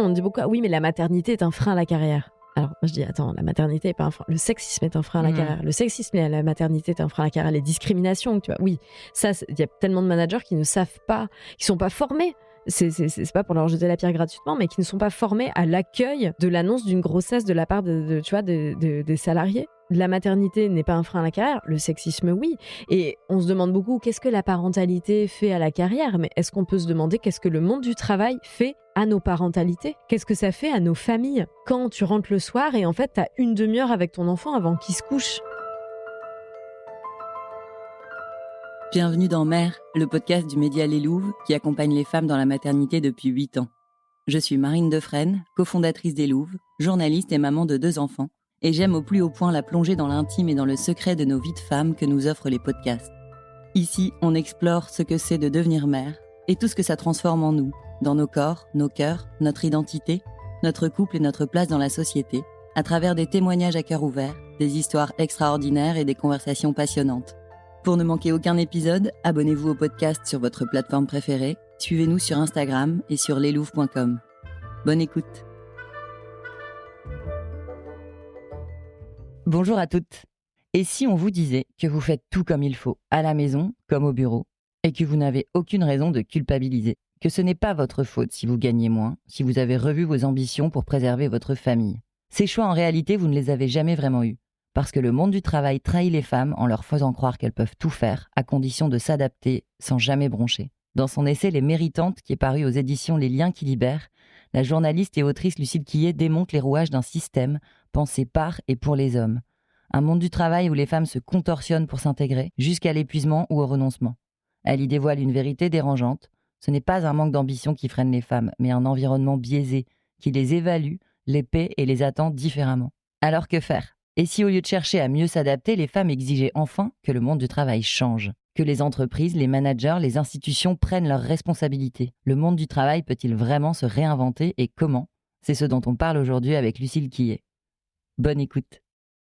on dit beaucoup, ah oui, mais la maternité est un frein à la carrière. Alors, moi, je dis, attends, la maternité est pas un frein. Le sexisme est un frein à la carrière. Le sexisme et la maternité est un frein à la carrière. Les discriminations, tu vois. Oui, ça, il y a tellement de managers qui ne savent pas, qui sont pas formés. C'est pas pour leur jeter la pierre gratuitement, mais qui ne sont pas formés à l'accueil de l'annonce d'une grossesse de la part tu vois, des salariés. La maternité n'est pas un frein à la carrière, le sexisme oui. Et on se demande beaucoup qu'est-ce que la parentalité fait à la carrière, mais est-ce qu'on peut se demander qu'est-ce que le monde du travail fait à nos parentalités ? Qu'est-ce que ça fait à nos familles ? Quand tu rentres le soir et en fait t'as une demi-heure avec ton enfant avant qu'il se couche. Bienvenue dans Mère, le podcast du média Les Louves qui accompagne les femmes dans la maternité depuis 8 ans. Je suis Marine Defresne, cofondatrice des Louves, journaliste et maman de 2 enfants, et j'aime au plus haut point la plongée dans l'intime et dans le secret de nos vies de femmes que nous offrent les podcasts. Ici, on explore ce que c'est de devenir mère et tout ce que ça transforme en nous, dans nos corps, nos cœurs, notre identité, notre couple et notre place dans la société, à travers des témoignages à cœur ouvert, des histoires extraordinaires et des conversations passionnantes. Pour ne manquer aucun épisode, abonnez-vous au podcast sur votre plateforme préférée, suivez-nous sur Instagram et sur leslouves.com. Bonne écoute. Bonjour à toutes. Et si on vous disait que vous faites tout comme il faut, à la maison comme au bureau, et que vous n'avez aucune raison de culpabiliser, que ce n'est pas votre faute si vous gagnez moins, si vous avez revu vos ambitions pour préserver votre famille. Ces choix, en réalité, vous ne les avez jamais vraiment eus. Parce que le monde du travail trahit les femmes en leur faisant croire qu'elles peuvent tout faire, à condition de s'adapter sans jamais broncher. Dans son essai Les Méritantes, qui est paru aux éditions Les Liens qui libèrent, la journaliste et autrice Lucille Quillet démonte les rouages d'un système pensé par et pour les hommes. Un monde du travail où les femmes se contorsionnent pour s'intégrer, jusqu'à l'épuisement ou au renoncement. Elle y dévoile une vérité dérangeante. Ce n'est pas un manque d'ambition qui freine les femmes, mais un environnement biaisé qui les évalue, les paie et les attend différemment. Alors que faire ? Et si au lieu de chercher à mieux s'adapter, les femmes exigeaient enfin que le monde du travail change, que les entreprises, les managers, les institutions prennent leurs responsabilités. Le monde du travail peut-il vraiment se réinventer et comment ? C'est ce dont on parle aujourd'hui avec Lucille Quillet. Bonne écoute.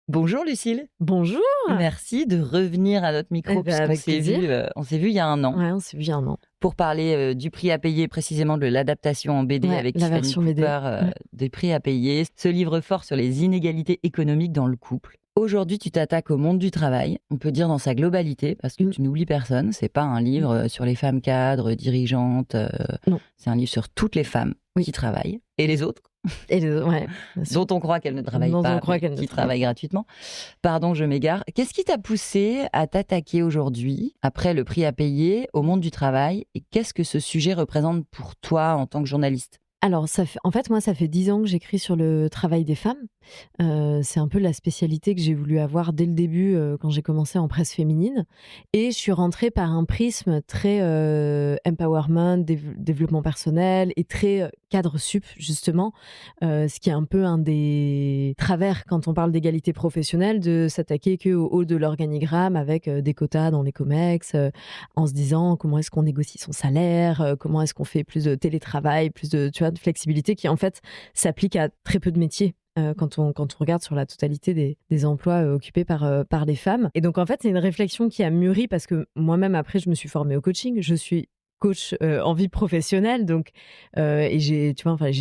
Bonjour Lucille. Bonjour. Merci de revenir à notre micro, puisqu'on s'est vu il y a 1 an. Ouais, on s'est vu il y a 1 an. Pour parler du prix à payer, précisément de l'adaptation en BD avec Tiffany Cooper, des prix à payer, ce livre fort sur les inégalités économiques dans le couple. Aujourd'hui, tu t'attaques au monde du travail, on peut dire dans sa globalité, parce que tu n'oublies personne. C'est pas un livre sur les femmes cadres, dirigeantes. Non. C'est un livre sur toutes les femmes qui travaillent et les autres. Et ouais, dont on croit qu'elles ne travaillent pas, qui travaillent gratuitement. Pardon, je m'égare. Qu'est-ce qui t'a poussé à t'attaquer aujourd'hui, après le prix à payer, au monde du travail, et qu'est-ce que ce sujet représente pour toi en tant que journaliste ? Alors, en fait, moi, ça fait 10 ans que j'écris sur le travail des femmes. C'est un peu la spécialité que j'ai voulu avoir dès le début, quand j'ai commencé en presse féminine. Et je suis rentrée par un prisme très empowerment, développement personnel et très cadre sup, justement. Ce qui est un peu un des travers quand on parle d'égalité professionnelle, de s'attaquer qu'au haut de l'organigramme avec des quotas dans les comex, en se disant comment est-ce qu'on négocie son salaire, comment est-ce qu'on fait plus de télétravail, plus de, tu vois, de flexibilité qui en fait s'applique à très peu de métiers quand on regarde sur la totalité des emplois occupés par les femmes. Et donc en fait c'est une réflexion qui a mûri parce que moi-même après je me suis formée au coaching, je suis coach en vie professionnelle, donc et j'ai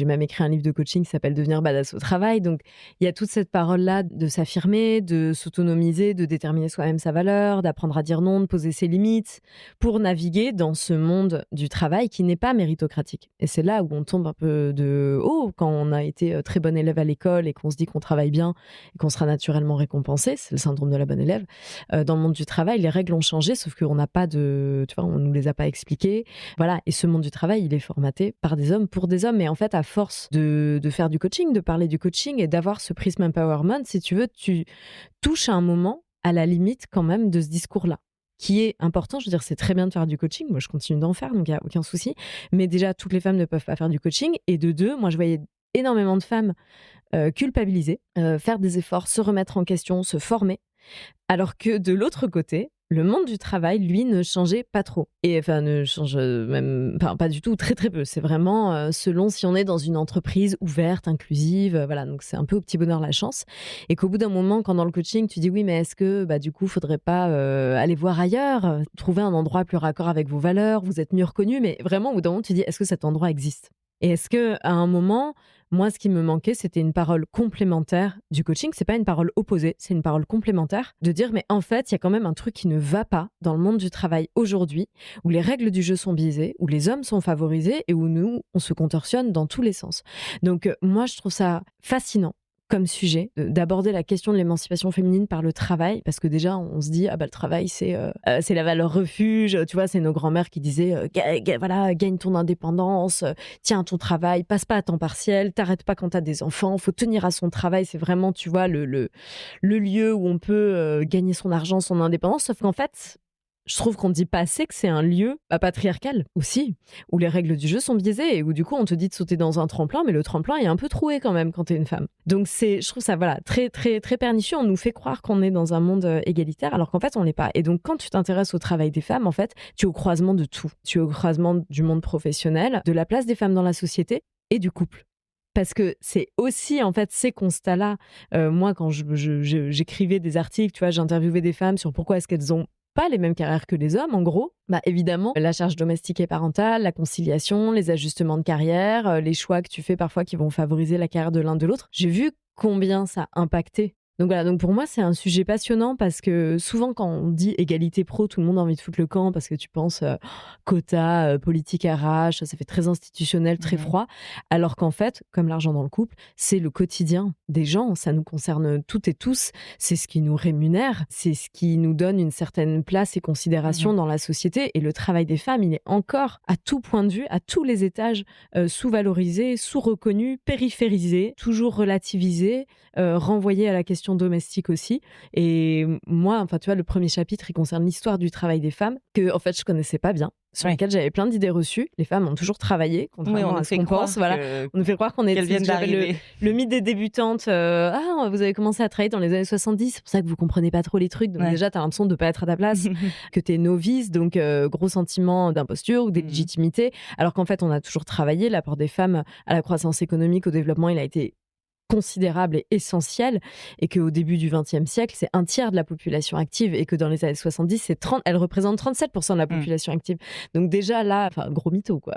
même écrit un livre de coaching qui s'appelle Devenir badass au travail. Donc il y a toute cette parole là de s'affirmer, de s'autonomiser, de déterminer soi-même sa valeur, d'apprendre à dire non, de poser ses limites pour naviguer dans ce monde du travail qui n'est pas méritocratique. Et c'est là où on tombe un peu de haut quand on a été très bon élève à l'école et qu'on se dit qu'on travaille bien et qu'on sera naturellement récompensé. C'est le syndrome de la bonne élève. Dans le monde du travail, les règles ont changé, sauf qu'on n'a pas on nous les a pas expliquées. Voilà, et ce monde du travail, il est formaté par des hommes pour des hommes. Et en fait, à force de faire du coaching, de parler du coaching et d'avoir ce prisme empowerment, si tu veux, tu touches à un moment à la limite quand même de ce discours-là, qui est important. Je veux dire, c'est très bien de faire du coaching. Moi, je continue d'en faire, donc il n'y a aucun souci. Mais déjà, toutes les femmes ne peuvent pas faire du coaching. Et de deux, moi, je voyais énormément de femmes culpabiliser, faire des efforts, se remettre en question, se former. Alors que de l'autre côté, le monde du travail, lui, ne changeait pas trop. Et enfin, ne change même pas du tout, très très peu. C'est vraiment selon si on est dans une entreprise ouverte, inclusive, voilà. Donc c'est un peu au petit bonheur la chance. Et qu'au bout d'un moment, quand dans le coaching, tu dis oui, mais est-ce que du coup, faudrait pas aller voir ailleurs, trouver un endroit plus raccord avec vos valeurs, vous êtes mieux reconnu, mais vraiment au bout d'un moment, tu dis est-ce que cet endroit existe ? Et est-ce qu'à un moment, moi, ce qui me manquait, c'était une parole complémentaire du coaching. C'est pas une parole opposée, c'est une parole complémentaire. De dire, mais en fait, il y a quand même un truc qui ne va pas dans le monde du travail aujourd'hui, où les règles du jeu sont biaisées, où les hommes sont favorisés et où nous, on se contorsionne dans tous les sens. Donc, moi, je trouve ça fascinant comme sujet, d'aborder la question de l'émancipation féminine par le travail, parce que déjà, on se dit, ah bah, le travail, c'est la valeur refuge, tu vois, c'est nos grands-mères qui disaient, voilà, gagne ton indépendance, tiens ton travail, passe pas à temps partiel, t'arrêtes pas quand t'as des enfants, faut tenir à son travail, c'est vraiment, tu vois, le lieu où on peut gagner son argent, son indépendance, sauf qu'en fait, je trouve qu'on ne dit pas assez que c'est un lieu patriarcal aussi, où les règles du jeu sont biaisées et où du coup on te dit de sauter dans un tremplin, mais le tremplin est un peu troué quand même quand t'es une femme. Donc je trouve ça voilà très très très pernicieux. On nous fait croire qu'on est dans un monde égalitaire alors qu'en fait on l'est pas. Et donc quand tu t'intéresses au travail des femmes, en fait, tu es au croisement de tout. Tu es au croisement du monde professionnel, de la place des femmes dans la société et du couple. Parce que c'est aussi, en fait, ces constats-là. Moi, quand j'écrivais des articles, tu vois, j'interviewais des femmes sur pourquoi est-ce qu'elles ont pas les mêmes carrières que les hommes, en gros. Bah, évidemment, la charge domestique et parentale, la conciliation, les ajustements de carrière, les choix que tu fais parfois qui vont favoriser la carrière de l'un de l'autre. J'ai vu combien ça impactait. Donc voilà, donc pour moi, c'est un sujet passionnant parce que souvent, quand on dit égalité pro, tout le monde a envie de foutre le camp parce que tu penses quota, politique RH, ça fait très institutionnel, très froid. Alors qu'en fait, comme l'argent dans le couple, c'est le quotidien des gens, ça nous concerne toutes et tous. C'est ce qui nous rémunère, c'est ce qui nous donne une certaine place et considération dans la société. Et le travail des femmes, il est encore, à tout point de vue, à tous les étages, sous-valorisé, sous-reconnu, périphérisé, toujours relativisé, renvoyé à la question domestique aussi. Et moi, enfin, tu vois, le premier chapitre, il concerne l'histoire du travail des femmes, que, en fait, je connaissais pas bien, sur lesquelles j'avais plein d'idées reçues. Les femmes ont toujours travaillé, contrairement à ce qu'on pense. Voilà. On nous fait croire qu'on est le mythe des débutantes. Ah, vous avez commencé à travailler dans les années 70, c'est pour ça que vous comprenez pas trop les trucs. Donc déjà, t'as l'impression de pas être à ta place, que t'es novice, donc gros sentiment d'imposture ou d'illégitimité. Alors qu'en fait, on a toujours travaillé. L'apport des femmes à la croissance économique, au développement, il a été considérable et essentielle, et qu'au début du XXe siècle, c'est un tiers de la population active, et que dans les années 70, elle représente 37% de la population active. Donc déjà là, enfin, gros mytho, quoi.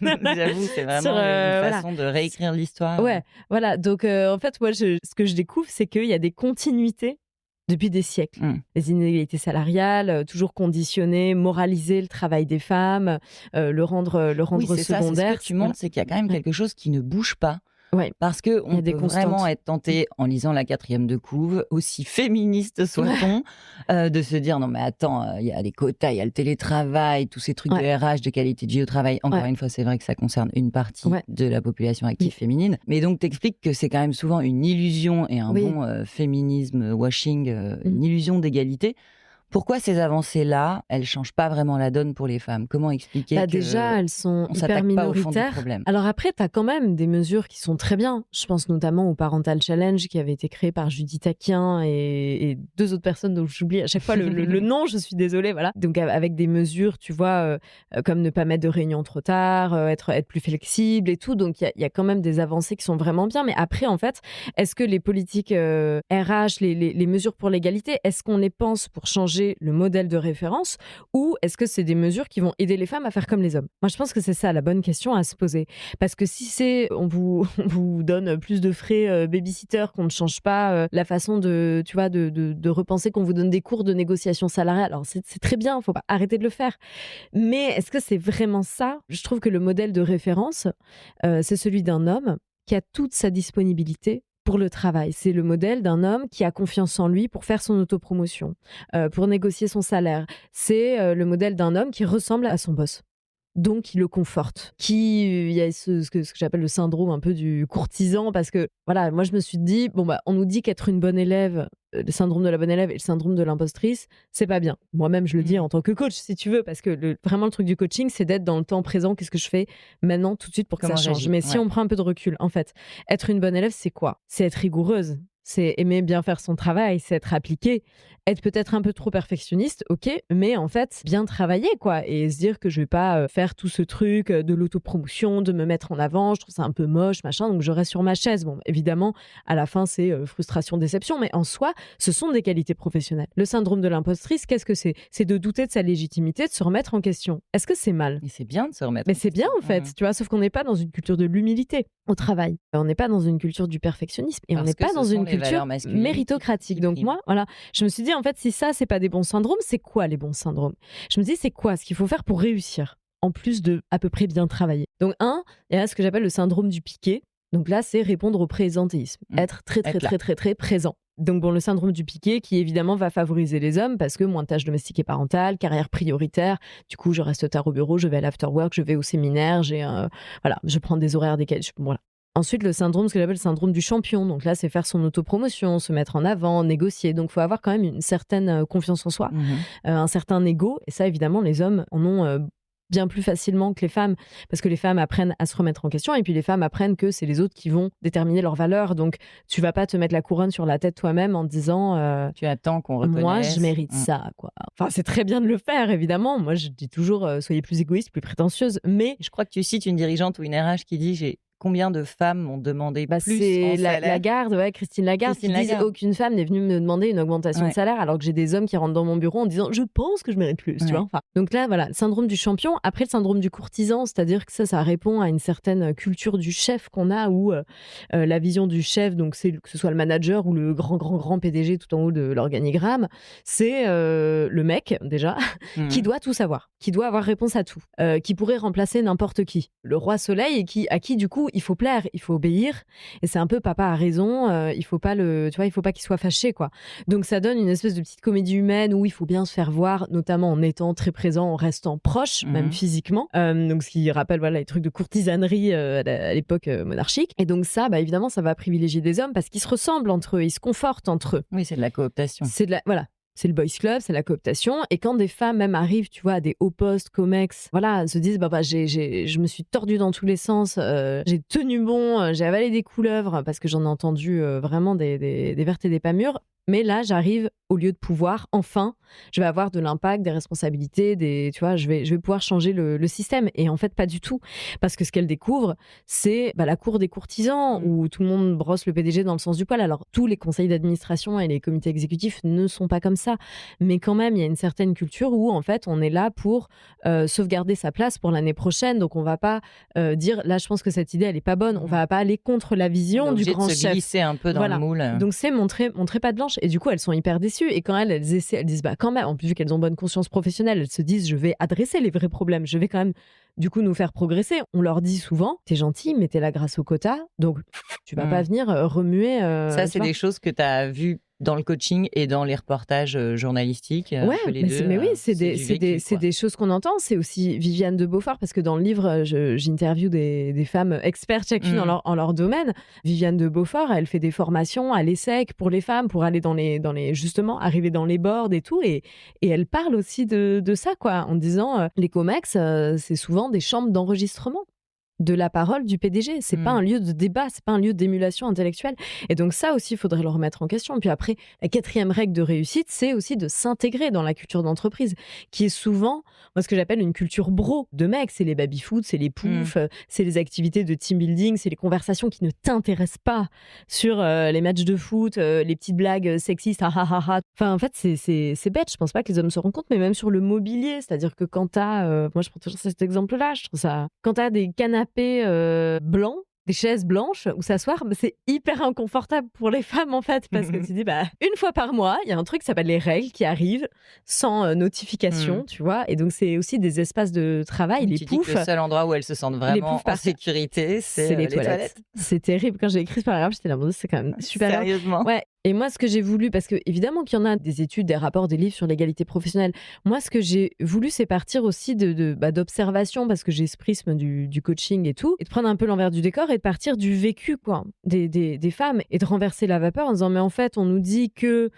J'avoue, c'est vraiment une façon de réécrire l'histoire. Ouais, voilà. Donc en fait, moi, ce que je découvre, c'est qu'il y a des continuités depuis des siècles. Les inégalités salariales, toujours conditionner, moraliser le travail des femmes, le rendre oui, c'est secondaire. Ça, ce que tu montres, c'est qu'il y a quand même quelque chose qui ne bouge pas. Ouais. Parce qu'on peut vraiment être tenté, en lisant la 4e de couve, aussi féministe soit-on, de se dire non mais attends, il y a les quotas, il y a le télétravail, tous ces trucs de RH, de qualité de vie au travail. Encore une fois, c'est vrai que ça concerne une partie de la population active féminine. Mais donc t'expliques que c'est quand même souvent une illusion et un bon féminisme washing, une illusion d'égalité. Pourquoi ces avancées-là, elles ne changent pas vraiment la donne pour les femmes ? Comment expliquer que déjà, elles sont on hyper s'attaque pas au fond du minoritaires. problème ? Alors après, tu as quand même des mesures qui sont très bien. Je pense notamment au Parental Challenge qui avait été créé par Judith Aquin et 2 autres personnes dont j'oublie à chaque fois le nom, je suis désolée. Voilà. Donc avec des mesures, tu vois, comme ne pas mettre de réunion trop tard, être plus flexible et tout. Donc il y a quand même des avancées qui sont vraiment bien. Mais après, en fait, est-ce que les politiques RH, les mesures pour l'égalité, est-ce qu'on les pense pour changer le modèle de référence, ou est-ce que c'est des mesures qui vont aider les femmes à faire comme les hommes ? Moi, je pense que c'est ça la bonne question à se poser. Parce que si on vous donne plus de frais babysitter, qu'on ne change pas la façon de repenser, qu'on vous donne des cours de négociation salariale, alors c'est très bien, il ne faut pas arrêter de le faire. Mais est-ce que c'est vraiment ça ? Je trouve que le modèle de référence, c'est celui d'un homme qui a toute sa disponibilité pour le travail. C'est le modèle d'un homme qui a confiance en lui pour faire son autopromotion, pour négocier son salaire. C'est le modèle d'un homme qui ressemble à son boss. Donc, il le conforte. Il y a ce que j'appelle le syndrome un peu du courtisan, parce que, voilà, moi, je me suis dit, on nous dit qu'être une bonne élève, le syndrome de la bonne élève et le syndrome de l'impostrice, c'est pas bien. Moi-même, je le dis en tant que coach, si tu veux, parce que vraiment, le truc du coaching, c'est d'être dans le temps présent. Qu'est-ce que je fais maintenant, tout de suite, pour que ça change ? Mais si on prend un peu de recul, en fait, être une bonne élève, c'est quoi ? C'est être rigoureuse. c'est aimer bien faire son travail, c'est être appliqué, être peut-être un peu trop perfectionniste, ok, mais en fait, bien travailler, quoi, et se dire que je vais pas faire tout ce truc de l'autopromotion, de me mettre en avant, je trouve ça un peu moche, machin, donc je reste sur ma chaise. Bon, évidemment, à la fin, c'est frustration, déception, mais en soi, ce sont des qualités professionnelles. Le syndrome de l'impostrice, qu'est-ce que c'est? C'est de douter de sa légitimité, de se remettre en question. Est-ce que c'est mal? Et c'est bien de se remettre Mais en c'est bien question. en fait, tu vois, sauf qu'on n'est pas dans une culture de l'humilité au travail. On n'est pas dans une culture du perfectionnisme et on Parce n'est que pas ce dans sont une les valeurs culture masculines méritocratique. qui Donc priment. moi, voilà, je me suis dit en fait, si ça, c'est pas des bons syndromes, c'est quoi les bons syndromes? Je me dis, c'est quoi ce qu'il faut faire pour réussir, en plus de à peu près bien travailler? Donc il y a ce que j'appelle le syndrome du piqué. Donc là, c'est répondre au présentéisme, être très, très, Être là. très, très, très présent. Donc bon, le syndrome du piqué qui évidemment va favoriser les hommes parce que moins de tâches domestiques et parentales, carrière prioritaire. Du coup, je reste tard au bureau, je vais à l'afterwork, je vais au séminaire, voilà, je prends des horaires décalés. Voilà. Ensuite, le syndrome, ce que j'appelle le syndrome du champion. Donc là, c'est faire son autopromotion, se mettre en avant, négocier. Donc, il faut avoir quand même une certaine confiance en soi, un certain ego. Et ça, évidemment, les hommes en ont bien plus facilement que les femmes, parce que les femmes apprennent à se remettre en question, et puis les femmes apprennent que c'est les autres qui vont déterminer leurs valeurs. Donc, tu vas pas te mettre la couronne sur la tête toi-même en te disant Tu attends qu'on reconnaisse. moi, je mérite ça, quoi. Enfin, c'est très bien de le faire, évidemment. Moi, je dis toujours, soyez plus égoïste, plus prétentieuse, mais Je crois que tu cites une dirigeante ou une RH qui dit combien de femmes m'ont demandé plus c'est en salaire. Lagarde, Christine Lagarde, qui dit aucune femme n'est venue me demander une augmentation de salaire, alors que j'ai des hommes qui rentrent dans mon bureau en disant je pense que je mérite plus, tu vois. Enfin, donc là, voilà, le syndrome du champion. Après, le syndrome du courtisan, c'est-à-dire que ça répond à une certaine culture du chef qu'on a, où la vision du chef, donc c'est que ce soit le manager ou le grand PDG tout en haut de l'organigramme, c'est le mec déjà qui doit tout savoir, qui doit avoir réponse à tout, qui pourrait remplacer n'importe qui, le roi soleil, et à qui du coup il faut plaire, il faut obéir, et c'est un peu papa a raison, il faut pas il faut pas qu'il soit fâché, quoi. Donc ça donne une espèce de petite comédie humaine où il faut bien se faire voir, notamment en étant très présent, en restant proche, même physiquement, donc ce qui rappelle les trucs de courtisanerie à l'époque monarchique. Et donc ça, évidemment, ça va privilégier des hommes parce qu'ils se ressemblent entre eux, ils se confortent entre eux. Oui, c'est de la cooptation. C'est le boys club, c'est la cooptation. Et quand des femmes même arrivent, tu vois, à des hauts postes, comex, se disent, je me suis tordue dans tous les sens, j'ai tenu bon, j'ai avalé des couleuvres, parce que j'en ai entendu vraiment des vertes et des pas mûres. Mais là, j'arrive au lieu de pouvoir, enfin, je vais avoir de l'impact, des responsabilités, tu vois, je vais pouvoir changer le système. Et en fait, pas du tout. Parce que ce qu'elle découvre, c'est la cour des courtisans, où tout le monde brosse le PDG dans le sens du poil. Alors, tous les conseils d'administration et les comités exécutifs ne sont pas comme ça. Mais quand même, il y a une certaine culture où, en fait, on est là pour sauvegarder sa place pour l'année prochaine. Donc, on va pas dire, là, je pense que cette idée, elle est pas bonne. On va pas aller contre la vision du grand chef. De se glisser un peu dans le moule. Donc, c'est montrer patte blanche. Et du coup, elles sont hyper déçues. Et quand elles essaient, elles disent, quand même, en plus, vu qu'elles ont bonne conscience professionnelle, elles se disent, je vais adresser les vrais problèmes. Je vais quand même, du coup, nous faire progresser. On leur dit souvent, t'es gentil, mais t'es là grâce au quota. Donc, tu vas pas venir remuer. Ça, c'est des choses que t'as vues dans le coaching et dans les reportages journalistiques. Mais oui, c'est des choses qu'on entend. C'est aussi Viviane de Beaufort, parce que dans le livre, j'interviewe des femmes expertes chacune en leur domaine. Viviane de Beaufort, elle fait des formations à l'ESSEC pour les femmes, pour aller dans les justement, arriver dans les boards et tout. Et elle parle aussi de ça, quoi, en disant les comex, c'est souvent des chambres d'enregistrement de la parole du PDG. C'est pas un lieu de débat, c'est pas un lieu d'émulation intellectuelle. Et donc ça aussi, il faudrait le remettre en question. Puis après, la 4e règle de réussite, c'est aussi de s'intégrer dans la culture d'entreprise, qui est souvent, moi, ce que j'appelle une culture bro de mecs. C'est les baby-foot, c'est les poufs, c'est les activités de team building, c'est les conversations qui ne t'intéressent pas sur les matchs de foot, les petites blagues sexistes, Enfin, en fait, c'est bête. Je pense pas que les hommes se rendent compte, mais même sur le mobilier, c'est-à-dire que quand t'as, moi, je prends toujours cet exemple-là, je trouve ça, quand t'as des canapés blancs, des chaises blanches où s'asseoir, c'est hyper inconfortable pour les femmes, en fait, parce que tu dis, une fois par mois, il y a un truc qui s'appelle les règles qui arrivent sans notification, tu vois, et donc c'est aussi des espaces de travail, les poufs. Dis que le seul endroit où elles se sentent vraiment en sécurité, c'est les toilettes. C'est terrible. Quand j'ai écrit ce paragraphe, j'étais là, mon Dieu, c'est quand même super. Sérieusement. Ouais. Et moi, ce que j'ai voulu, parce que évidemment qu'il y en a des études, des rapports, des livres sur l'égalité professionnelle. Moi, ce que j'ai voulu, c'est partir aussi d'observation, parce que j'ai ce prisme du coaching et tout, et de prendre un peu l'envers du décor et de partir du vécu, quoi, des femmes, et de renverser la vapeur en disant, mais en fait, on nous dit que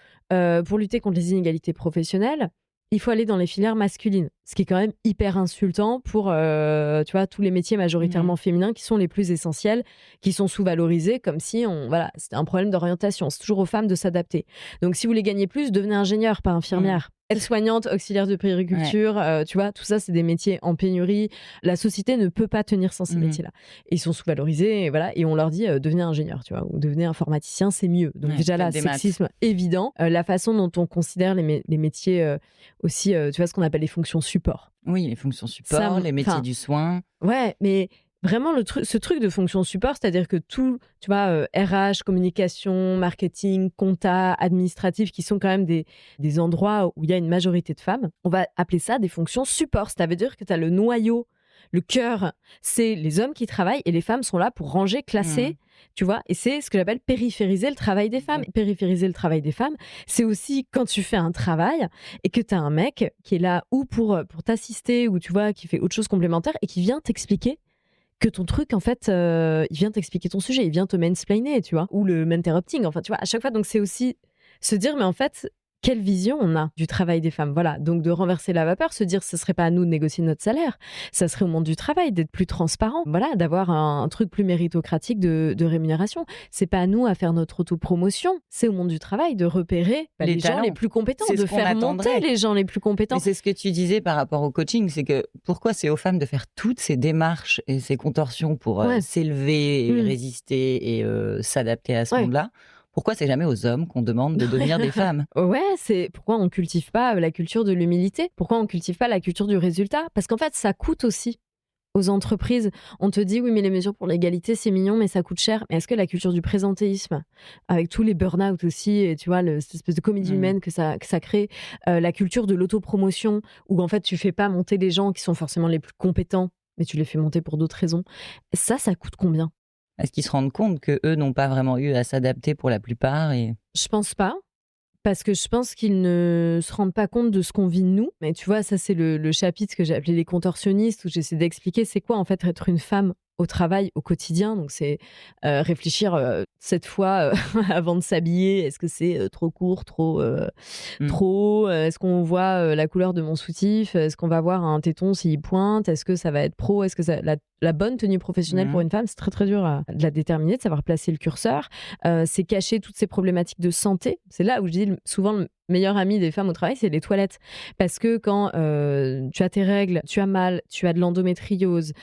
pour lutter contre les inégalités professionnelles, il faut aller dans les filières masculines. Ce qui est quand même hyper insultant pour tu vois, tous les métiers majoritairement féminins qui sont les plus essentiels, qui sont sous-valorisés, comme si voilà, c'était un problème d'orientation. C'est toujours aux femmes de s'adapter. Donc si vous voulez gagner plus, devenez ingénieur, pas infirmière. Aide-soignante, auxiliaire de puériculture, tu vois, tout ça, c'est des métiers en pénurie. La société ne peut pas tenir sans ces métiers-là. Et ils sont sous-valorisés, et voilà, et on leur dit devenez ingénieur, tu vois, ou devenez informaticien, c'est mieux. Donc déjà là, sexisme évident. La façon dont on considère les métiers aussi, tu vois, ce qu'on appelle les fonctions support. Oui, les fonctions support, les métiers du soin. Ouais, mais vraiment, ce truc de fonction support, c'est-à-dire que tout, tu vois, RH, communication, marketing, compta, administratif, qui sont quand même des endroits où il y a une majorité de femmes, on va appeler ça des fonctions support. Ça veut dire que tu as le noyau, le cœur, c'est les hommes qui travaillent et les femmes sont là pour ranger, classer, tu vois, et c'est ce que j'appelle périphériser le travail des femmes. Périphériser le travail des femmes, c'est aussi quand tu fais un travail et que tu as un mec qui est là ou pour t'assister ou tu vois, qui fait autre chose complémentaire et qui vient t'expliquer que ton truc, en fait, il vient t'expliquer ton sujet, il vient te mansplainer, tu vois, ou le mentorrupting, enfin, tu vois, à chaque fois. Donc, c'est aussi se dire, mais en fait, quelle vision on a du travail des femmes, voilà. Donc, de renverser la vapeur, se dire, ce serait pas à nous de négocier notre salaire, ça serait au monde du travail d'être plus transparent, voilà, d'avoir un truc plus méritocratique de rémunération. C'est pas à nous à faire notre autopromotion, c'est au monde du travail de repérer les gens les plus compétents, de faire monter les gens les plus compétents. Et c'est ce que tu disais par rapport au coaching, c'est que pourquoi c'est aux femmes de faire toutes ces démarches et ces contorsions pour s'élever, résister et s'adapter à ce monde-là. Pourquoi c'est jamais aux hommes qu'on demande de devenir des femmes? Ouais, c'est pourquoi on cultive pas la culture de l'humilité? Pourquoi on cultive pas la culture du résultat? Parce qu'en fait, ça coûte aussi aux entreprises. On te dit, oui, mais les mesures pour l'égalité, c'est mignon, mais ça coûte cher. Mais est-ce que la culture du présentéisme, avec tous les burn-out aussi, et tu vois, cette espèce de comédie humaine que ça crée, la culture de l'autopromotion, où en fait, tu fais pas monter les gens qui sont forcément les plus compétents, mais tu les fais monter pour d'autres raisons. Ça coûte combien? Est-ce qu'ils se rendent compte qu'eux n'ont pas vraiment eu à s'adapter pour la plupart Je pense pas. Parce que je pense qu'ils ne se rendent pas compte de ce qu'on vit de nous. Mais tu vois, ça, c'est le chapitre que j'ai appelé les contorsionnistes, où j'essaie d'expliquer c'est quoi, en fait, être une femme au travail, au quotidien. Donc, c'est réfléchir 7 fois avant de s'habiller. Est-ce que c'est trop court, trop Est-ce qu'on voit la couleur de mon soutif? Est-ce qu'on va voir un téton s'il pointe? Est-ce que ça va être pro? Est-ce que la bonne tenue professionnelle pour une femme, c'est très, très dur de la déterminer, de savoir placer le curseur. C'est cacher toutes ces problématiques de santé. C'est là où je dis souvent le meilleur ami des femmes au travail, c'est les toilettes. Parce que quand tu as tes règles, tu as mal, tu as de l'endométriose,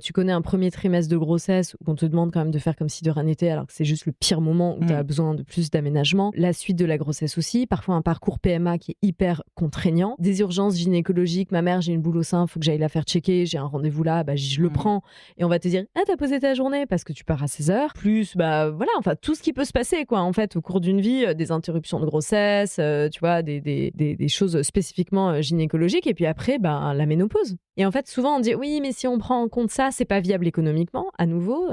tu connais un premier trimestre de grossesse où on te demande quand même de faire comme si de rien n'était, alors que c'est juste le pire moment où tu as besoin de plus d'aménagement. La suite de la grossesse aussi, parfois un parcours PMA qui est hyper contraignant. Des urgences gynécologiques, ma mère, j'ai une boule au sein, faut que j'aille la faire checker, j'ai un rendez-vous là, bah, je le prends. Et on va te dire, ah, t'as posé ta journée parce que tu pars à 16h. Plus, bah voilà, enfin, tout ce qui peut se passer, quoi, en fait, au cours d'une vie, des interruptions de grossesse, tu vois, des choses spécifiquement gynécologiques. Et puis après, ben, la ménopause. Et en fait, souvent, on dit, oui, mais si on prend en compte ça, c'est pas viable économiquement, à nouveau,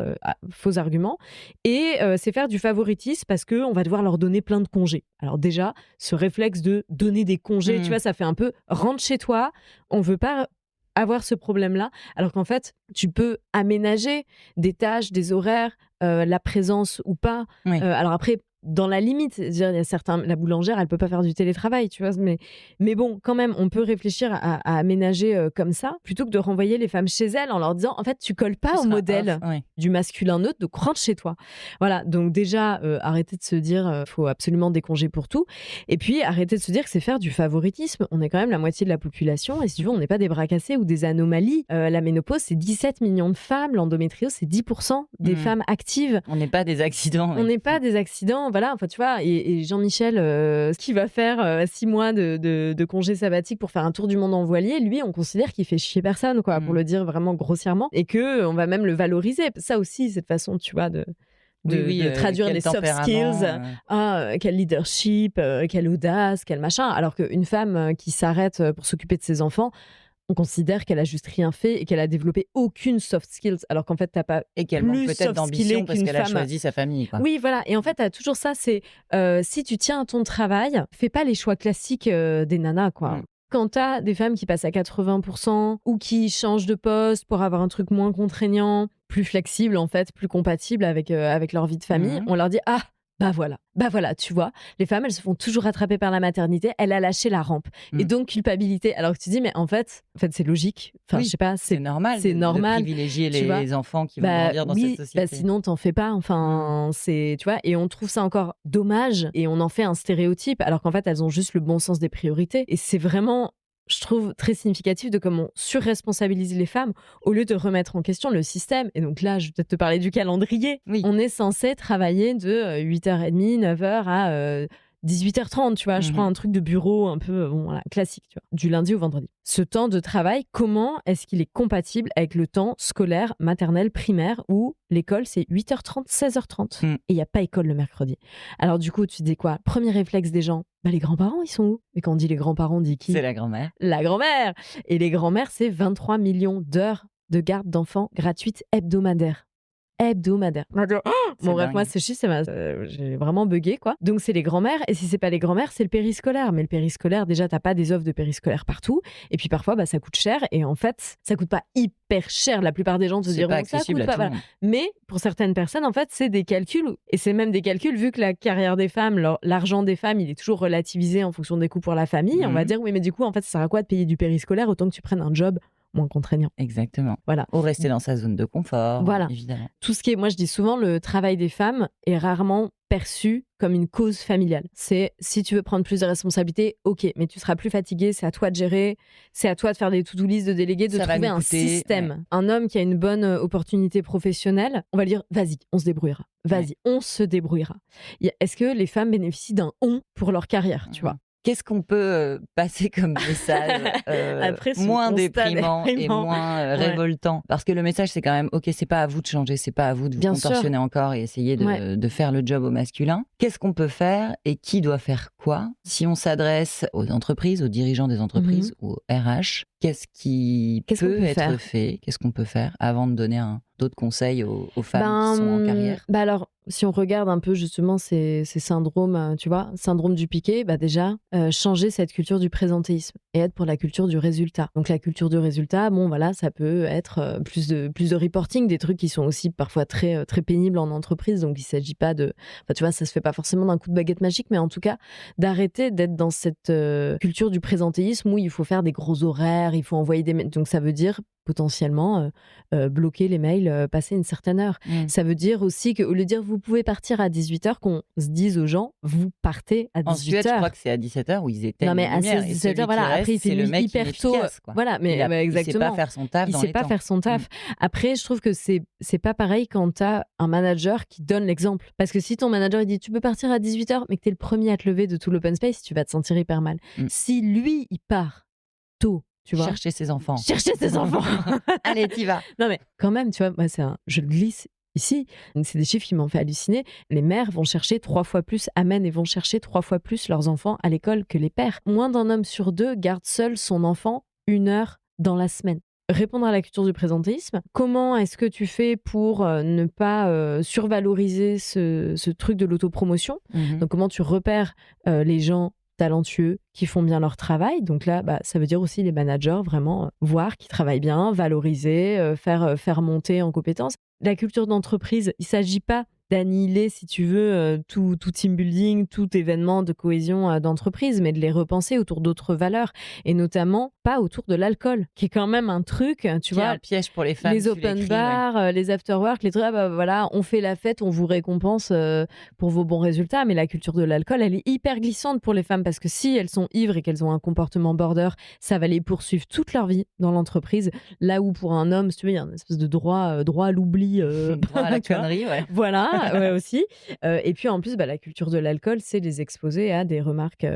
faux argument. Et c'est faire du favoritisme parce qu'on va devoir leur donner plein de congés. Alors déjà, ce réflexe de donner des congés, tu vois, ça fait un peu, rentre chez toi, on veut pas avoir ce problème-là, alors qu'en fait, tu peux aménager des tâches, des horaires, la présence ou pas. Alors après, dans la limite, il y a certains, la boulangère, elle peut pas faire du télétravail, tu vois, mais bon, quand même, on peut réfléchir à aménager comme ça, plutôt que de renvoyer les femmes chez elles en leur disant, en fait, tu colles pas au modèle du masculin neutre, donc rentre chez toi. Voilà, donc déjà, arrêter de se dire, faut absolument des congés pour tout, et puis arrêter de se dire que c'est faire du favoritisme. On est quand même la moitié de la population, et si tu veux, on n'est pas des bras cassés ou des anomalies. La ménopause, c'est 17 millions de femmes, l'endométriose, c'est 10% des femmes actives. On n'est pas des accidents. On n'est pas des accidents. Voilà, enfin, tu vois, et Jean-Michel, qui va faire 6 mois de congé sabbatique pour faire un tour du monde en voilier, lui, on considère qu'il fait chier personne, quoi, pour le dire vraiment grossièrement, et qu'on va même le valoriser. Ça aussi, cette façon, tu vois, de traduire les soft skills. Quel leadership, quelle audace, quel machin. Alors qu'une femme qui s'arrête pour s'occuper de ses enfants, on considère qu'elle a juste rien fait et qu'elle a développé aucune soft skills, alors qu'en fait t'as pas et qu'elle manque peut-être d'ambition parce qu'elle a choisi sa famille, quoi. Oui, voilà. Et en fait t'as toujours ça, c'est si tu tiens à ton travail, fais pas les choix classiques des nanas, quoi. Quand t'as des femmes qui passent à 80% ou qui changent de poste pour avoir un truc moins contraignant, plus flexible en fait, plus compatible avec leur vie de famille, on leur dit Bah voilà, tu vois, les femmes, elles se font toujours rattraper par la maternité, elle a lâché la rampe. Et donc, culpabilité. Alors que tu dis, mais en fait c'est logique. Enfin, je sais pas, c'est normal de privilégier les enfants qui vont grandir dans cette société. Sinon, t'en fais pas. Enfin, c'est, tu vois, et on trouve ça encore dommage et on en fait un stéréotype, alors qu'en fait, elles ont juste le bon sens des priorités. Et c'est vraiment, je trouve, très significatif de comment on surresponsabilise les femmes au lieu de remettre en question le système. Et donc là, je vais peut-être te parler du calendrier. Oui. On est censé travailler de 8h30, 9h à 18h30, tu vois. Je prends un truc de bureau un peu classique, tu vois, du lundi au vendredi. Ce temps de travail, comment est-ce qu'il est compatible avec le temps scolaire, maternel, primaire, où l'école, c'est 8h30, 16h30. Et il n'y a pas école le mercredi. Alors du coup, tu dis quoi? Premier réflexe des gens, les grands-parents, ils sont où? Et quand on dit les grands-parents, on dit qui? C'est la grand-mère. La grand-mère. Et les grands-mères, c'est 23 millions d'heures de garde d'enfants gratuites hebdomadaires. Bon, bref, moi, ces chiffres, j'ai vraiment bugué, quoi. Donc, c'est les grands-mères. Et si c'est pas les grands-mères, c'est le périscolaire. Mais le périscolaire, déjà, t'as pas des offres de périscolaire partout. Et puis, parfois, ça coûte cher. Et en fait, ça coûte pas hyper cher. La plupart des gens te diront que ça coûte pas. Voilà. Mais pour certaines personnes, en fait, c'est des calculs. Et c'est même des calculs, vu que la carrière des femmes, l'argent des femmes, il est toujours relativisé en fonction des coûts pour la famille. On va dire, oui, mais du coup, en fait, ça sert à quoi de payer du périscolaire autant que tu prennes un job moins contraignant. Exactement. Voilà. Ou rester dans sa zone de confort, voilà. Évidemment. Tout ce qui est, moi je dis souvent, le travail des femmes est rarement perçu comme une cause familiale. C'est, si tu veux prendre plus de responsabilités, ok, mais tu seras plus fatigué, c'est à toi de gérer, c'est à toi de faire des to-do list, de déléguer, de trouver un système. Ouais. Un homme qui a une bonne opportunité professionnelle, on va lui dire, vas-y, on se débrouillera. Vas-y, on se débrouillera. Est-ce que les femmes bénéficient d'un « on » pour leur carrière, tu vois? Qu'est-ce qu'on peut passer comme message moins déprimant et moins révoltant? Parce que le message, c'est quand même, ok, c'est pas à vous de changer, c'est pas à vous de vous contorsionner encore et essayer de faire le job au masculin. Qu'est-ce qu'on peut faire et qui doit faire quoi? Si on s'adresse aux entreprises, aux dirigeants des entreprises, ou aux RH, qu'est-ce qui peut être fait? Qu'est-ce qu'on peut faire avant de donner d'autres conseils aux femmes qui sont en carrière? Alors, si on regarde un peu justement ces syndromes, tu vois, syndrome du piqué, déjà, changer cette culture du présentéisme et être pour la culture du résultat. Donc la culture du résultat, ça peut être plus de reporting, des trucs qui sont aussi parfois très, très pénibles en entreprise. Donc il ne s'agit pas de... Enfin, tu vois, ça ne se fait pas forcément d'un coup de baguette magique, mais en tout cas, d'arrêter d'être dans cette culture du présentéisme où il faut faire des gros horaires, il faut envoyer des mails. Donc ça veut dire potentiellement bloquer les mails passé une certaine heure. Ça veut dire aussi qu'au lieu de dire vous pouvez partir à 18h, qu'on se dise aux gens vous partez à 18h. En Suède, je crois que c'est à 17h où ils étaient. Non, mais à 17h, voilà. Après, il fait nuit hyper tôt. Voilà, mais exactement. Il sait pas faire son taf. Il sait pas faire son taf. Après, je trouve que c'est pas pareil quand t'as un manager qui donne l'exemple. Parce que si ton manager il dit tu peux partir à 18h, mais que t'es le premier à te lever de tout l'open space, tu vas te sentir hyper mal. Si lui, il part tôt, tu vois. Chercher ses enfants. Allez, t'y vas. Non, mais quand même, tu vois, moi, je glisse ici. C'est des chiffres qui m'ont fait halluciner. Les mères vont chercher 3 fois plus, amènent et vont chercher 3 fois plus leurs enfants à l'école que les pères. Moins d'un homme sur 2 garde seul son enfant 1 heure dans la semaine. Répondre à la culture du présentéisme. Comment est-ce que tu fais pour ne pas survaloriser ce truc de l'autopromotion? Donc, comment tu repères les gens talentueux qui font bien leur travail. Donc là, ça veut dire aussi les managers, vraiment voir qui travaillent bien, valoriser, faire monter en compétences. La culture d'entreprise, il ne s'agit pas d'annihiler, si tu veux, tout team building, tout événement de cohésion d'entreprise, mais de les repenser autour d'autres valeurs, et notamment pas autour de l'alcool, qui est quand même un truc, tu vois, un piège pour les femmes. Les open bars, les after-work, les trucs, voilà, on fait la fête, on vous récompense pour vos bons résultats, mais la culture de l'alcool, elle est hyper glissante pour les femmes, parce que si elles sont ivres et qu'elles ont un comportement border, ça va les poursuivre toute leur vie dans l'entreprise, là où pour un homme, si tu veux, il y a une espèce de droit à l'oubli. Droit à la connerie, ouais. Voilà. Ouais, aussi. Et puis en plus, la culture de l'alcool, c'est les exposer à des remarques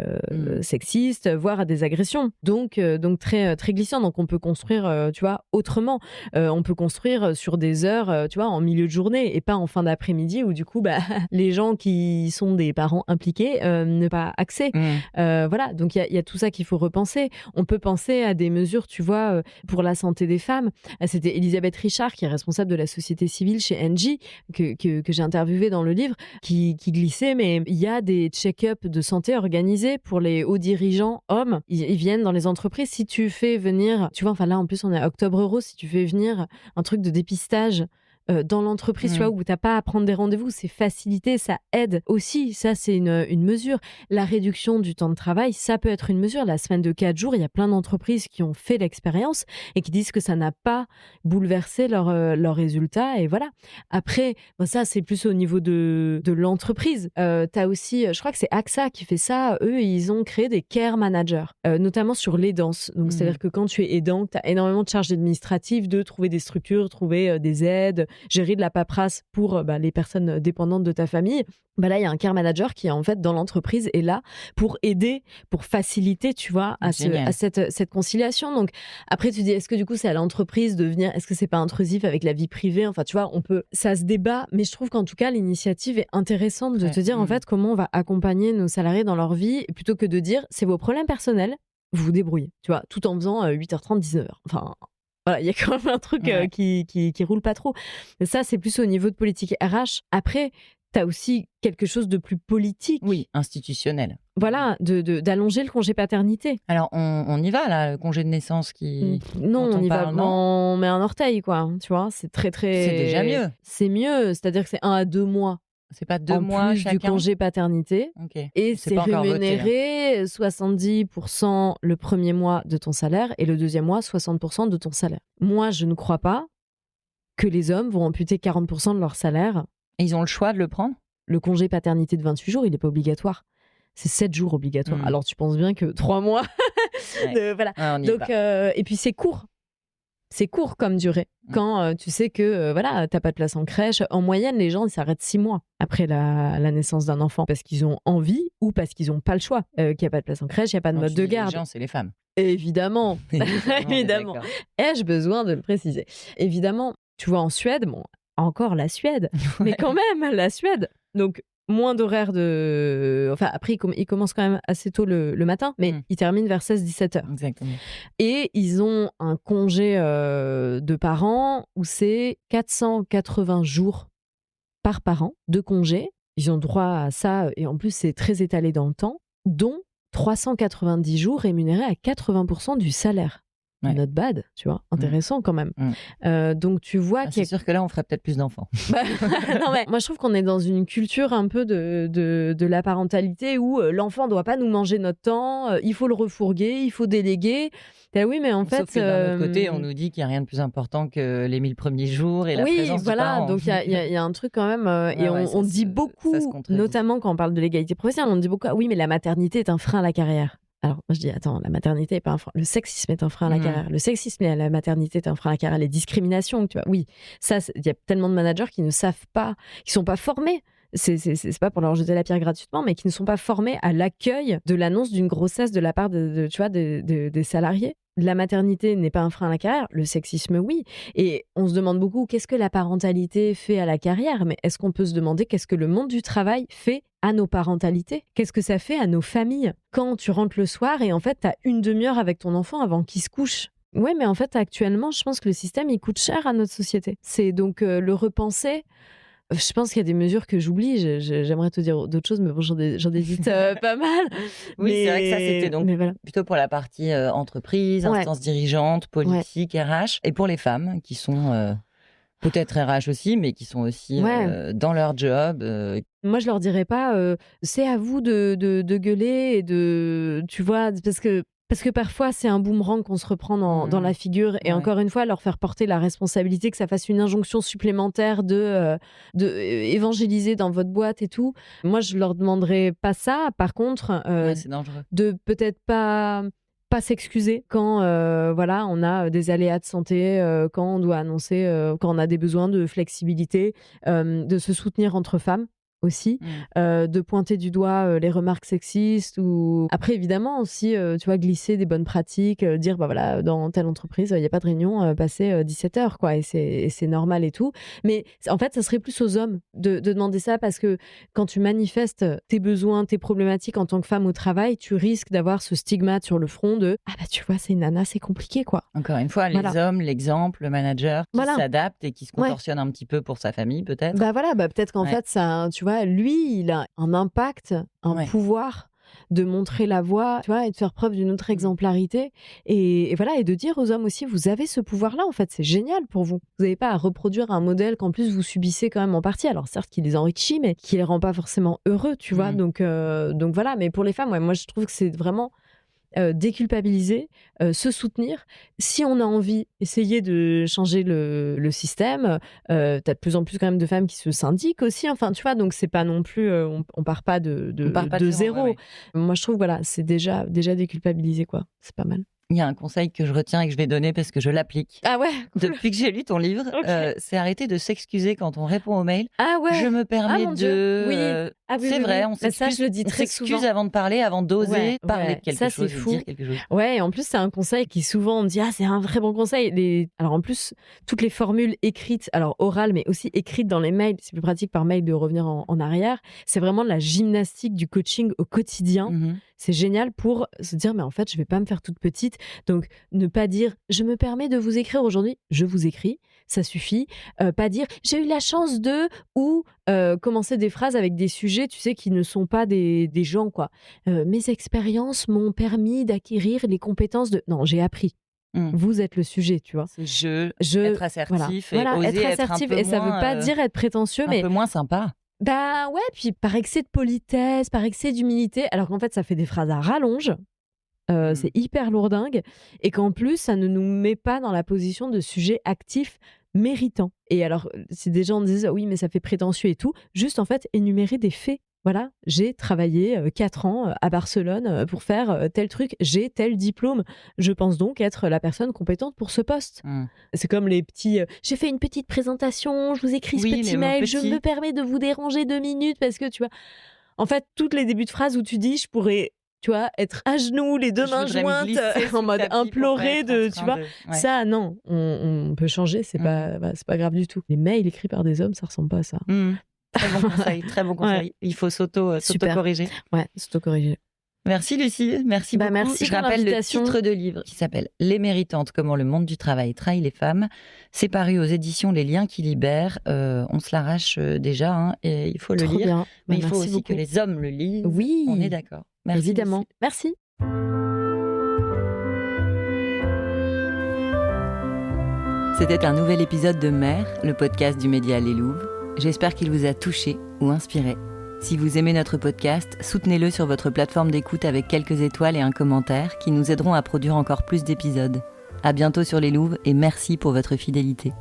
sexistes, voire à des agressions. Donc très, très glissant. Donc on peut construire, tu vois, autrement. On peut construire sur des heures, tu vois, en milieu de journée et pas en fin d'après-midi où du coup, les gens qui sont des parents impliqués n'ont pas accès. Voilà. Donc il y a tout ça qu'il faut repenser. On peut penser à des mesures, tu vois, pour la santé des femmes. C'était Elisabeth Richard, qui est responsable de la société civile chez Engie, que j'ai interviewé dans le livre, qui glissait, mais il y a des check-up de santé organisés pour les hauts dirigeants hommes. Ils viennent dans les entreprises. Si tu fais venir, tu vois, là en plus on est à Octobre Rose, si tu fais venir un truc de dépistage dans l'entreprise, tu vois, où t'as pas à prendre des rendez-vous, c'est facilité, ça aide aussi. Ça, c'est une mesure. La réduction du temps de travail, ça peut être une mesure. La semaine de 4 jours, il y a plein d'entreprises qui ont fait l'expérience et qui disent que ça n'a pas bouleversé leurs résultats. Et voilà. Après, ça, c'est plus au niveau de l'entreprise. T'as aussi, je crois que c'est AXA qui fait ça. Eux, ils ont créé des care managers, notamment sur l'aidance. Donc, c'est-à-dire que quand tu es aidant, tu as énormément de charges administratives, de trouver des structures, trouver des aides, gérer de la paperasse pour les personnes dépendantes de ta famille. Là, il y a un care manager qui est en fait dans l'entreprise et là pour aider, pour faciliter, tu vois, à cette conciliation. Donc après, tu dis, est-ce que du coup c'est à l'entreprise de venir, est-ce que c'est pas intrusif avec la vie privée? Enfin, tu vois, ça se débat, mais je trouve qu'en tout cas l'initiative est intéressante de te dire en fait comment on va accompagner nos salariés dans leur vie plutôt que de dire c'est vos problèmes personnels, vous vous débrouillez, tu vois, tout en faisant 8h30, 19h. Enfin. Voilà, il y a quand même un truc qui roule pas trop. Mais ça, c'est plus au niveau de politique RH. Après, tu as aussi quelque chose de plus politique. Oui, institutionnel. Voilà, d'allonger le congé paternité. Alors, on y va, là, le congé de naissance qui... Non, on y va, on met un orteil, quoi. Tu vois, c'est très... C'est déjà mieux. C'est mieux, c'est-à-dire que c'est 1 à 2 mois. C'est pas 2 mois plus chacun du congé paternité. Okay. Et c'est rémunéré 70% le premier mois de ton salaire et le deuxième mois 60% de ton salaire. Moi, je ne crois pas que les hommes vont amputer 40% de leur salaire. Et ils ont le choix de le prendre ? Le congé paternité de 28 jours, il n'est pas obligatoire. C'est 7 jours obligatoires. Alors tu penses bien que 3 mois. Voilà. Ah, donc, et puis c'est court. C'est court comme durée. Quand tu sais que t'as pas de place en crèche, en moyenne, les gens ils s'arrêtent 6 mois après la naissance d'un enfant parce qu'ils ont envie ou parce qu'ils n'ont pas le choix. Qu'il n'y a pas de place en crèche, il n'y a pas de mode de garde. Les gens, c'est les femmes. Évidemment. Évidemment. Ai-je besoin de le préciser? Évidemment, tu vois, en Suède, encore la Suède, mais quand même, la Suède. Donc, moins d'horaires de... Enfin, après, ils commencent quand même assez tôt le matin, mais ils terminent vers 16-17 heures. Exactement. Et ils ont un congé de parents où c'est 480 jours par parent de congé. Ils ont droit à ça, et en plus, c'est très étalé dans le temps, dont 390 jours rémunérés à 80% du salaire. Not bad, tu vois, intéressant quand même. Donc tu vois c'est sûr que là on ferait peut-être plus d'enfants. Non, mais moi je trouve qu'on est dans une culture un peu de la parentalité où l'enfant doit pas nous manger notre temps, il faut le refourguer, il faut déléguer. Oui, mais en fait, sauf que d'un autre côté, on nous dit qu'il n'y a rien de plus important que les 1000 premiers jours et la présence du parent. Donc il y a un truc quand même, et on dit beaucoup, notamment quand on parle de l'égalité professionnelle, on dit beaucoup, oui, mais la maternité est un frein à la carrière. Alors, moi, je dis, attends, la maternité n'est pas un frein. Le sexisme est un frein à la carrière. Le sexisme et la maternité est un frein à la carrière. Les discriminations, tu vois. Oui, ça, il y a tellement de managers qui ne savent pas, qui ne sont pas formés. C'est pas pour leur jeter la pierre gratuitement, mais qui ne sont pas formés à l'accueil de l'annonce d'une grossesse de la part tu vois, des salariés. La maternité n'est pas un frein à la carrière, le sexisme, oui. Et on se demande beaucoup, qu'est-ce que la parentalité fait à la carrière? Mais est-ce qu'on peut se demander qu'est-ce que le monde du travail fait à nos parentalités? Qu'est-ce que ça fait à nos familles? Quand tu rentres le soir et en fait, tu as une demi-heure avec ton enfant avant qu'il se couche. Ouais, mais en fait, actuellement, je pense que le système, il coûte cher à notre société. C'est donc le repenser. Je pense qu'il y a des mesures que j'oublie. J'aimerais te dire d'autres choses, mais bon, j'en hésite pas mal. Oui, c'est vrai que ça, c'était donc plutôt pour la partie entreprise, instance dirigeante, politique, RH. Et pour les femmes qui sont peut-être RH aussi, mais qui sont aussi dans leur job. Moi, je leur dirais pas c'est à vous de gueuler et de... Tu vois, parce que parfois, c'est un boomerang qu'on se reprend dans la figure. Et encore une fois, leur faire porter la responsabilité, que ça fasse une injonction supplémentaire de évangéliser dans votre boîte et tout. Moi, je leur demanderais pas ça. Par contre, c'est dangereux. De peut-être pas s'excuser quand on a des aléas de santé, quand on doit annoncer, quand on a des besoins de flexibilité, de se soutenir entre femmes aussi, de pointer du doigt les remarques sexistes ou après évidemment aussi tu vois, glisser des bonnes pratiques, dire dans telle entreprise il n'y a pas de réunion passé 17 heures quoi, et c'est normal et tout, mais en fait ça serait plus aux hommes de demander ça, parce que quand tu manifestes tes besoins, tes problématiques en tant que femme au travail, tu risques d'avoir ce stigmate sur le front de tu vois, c'est une nana, c'est compliqué quoi. Encore une fois, les hommes, l'exemple, le manager qui s'adapte et qui se contorsionne un petit peu pour sa famille peut-être. Peut-être qu'en fait ça, tu vois, lui, il a un impact, un pouvoir de montrer la voie, tu vois, et de faire preuve d'une autre exemplarité. Et voilà, et de dire aux hommes aussi, vous avez ce pouvoir-là, en fait, c'est génial pour vous. Vous n'avez pas à reproduire un modèle qu'en plus vous subissez quand même en partie. Alors certes, qui les enrichit, mais qui les rend pas forcément heureux, tu vois. Donc voilà, mais pour les femmes, moi je trouve que c'est vraiment déculpabiliser, se soutenir. Si on a envie, essayer de changer le système. T'as de plus en plus quand même de femmes qui se syndiquent aussi. Enfin, tu vois, donc c'est pas non plus, on part pas de zéro. Ouais. Moi, je trouve, voilà, c'est déjà déculpabiliser, quoi. C'est pas mal. Il y a un conseil que je retiens et que je vais donner parce que je l'applique. Ah ouais, cool. Depuis que j'ai lu ton livre, c'est arrêter de s'excuser quand on répond aux mails. Ah ouais. Je me permets mon de... Dieu. Oui. Ah oui, c'est oui, vrai, oui. on s'excuse, ça, je le dis très souvent. avant de parler, avant d'oser parler de quelque ça, chose, c'est fou. dire quelque chose. Ouais, et en plus, c'est un conseil qui souvent on me dit « Ah, c'est un très bon conseil ». Alors en plus, toutes les formules écrites, alors orales, mais aussi écrites dans les mails, c'est plus pratique par mail de revenir en arrière. C'est vraiment de la gymnastique du coaching au quotidien. C'est génial pour se dire « Mais en fait, je vais pas me faire toute petite ». Donc, ne pas dire « Je me permets de vous écrire aujourd'hui ». Je vous écris, ça suffit. Pas dire « J'ai eu la chance de… » ou commencer des phrases avec des sujets, tu sais, qui ne sont pas des gens, quoi. Mes expériences m'ont permis d'acquérir les compétences de… Non, j'ai appris. Vous êtes le sujet, tu vois. C'est être assertif et voilà, oser être assertif. un peu et ça veut pas dire être prétentieux, mais… un peu moins sympa. Bah ouais, puis par excès de politesse, par excès d'humilité, alors qu'en fait, ça fait des phrases à rallonge. C'est hyper lourdingue. Et qu'en plus, ça ne nous met pas dans la position de sujet actif méritant. Et alors, si des gens disent « Oui, mais ça fait prétentieux et tout », juste en fait, énumérer des faits. Voilà, j'ai travaillé 4 ans à Barcelone pour faire tel truc, j'ai tel diplôme. Je pense donc être la personne compétente pour ce poste. C'est comme les petits j'ai fait une petite présentation, je vous écris ce petit mail, je me permets de vous déranger 2 minutes parce que tu vois. En fait, tous les débuts de phrases où tu dis je pourrais, tu vois, être à genoux, les 2 mains jointes, en mode implorer de, tu vois. Ça, non, on peut changer, c'est pas grave du tout. Les mails écrits par des hommes, ça ressemble pas à ça. Très bon conseil, très bon conseil. Ouais. Il faut s'auto-corriger. Ouais, s'auto-corriger. Merci Lucie, merci beaucoup. Merci. Je rappelle le titre de livre qui s'appelle « Les méritantes, comment le monde du travail trahit les femmes ». C'est paru aux éditions Les Liens qui libèrent. On se l'arrache déjà, et il faut le lire. Bien. Mais il faut aussi que les hommes le lisent. Oui, on est d'accord. Merci, évidemment. Lucie. Merci. C'était un nouvel épisode de Mère, le podcast du média Les Louves. J'espère qu'il vous a touché ou inspiré. Si vous aimez notre podcast, soutenez-le sur votre plateforme d'écoute avec quelques étoiles et un commentaire qui nous aideront à produire encore plus d'épisodes. À bientôt sur Les Louves et merci pour votre fidélité.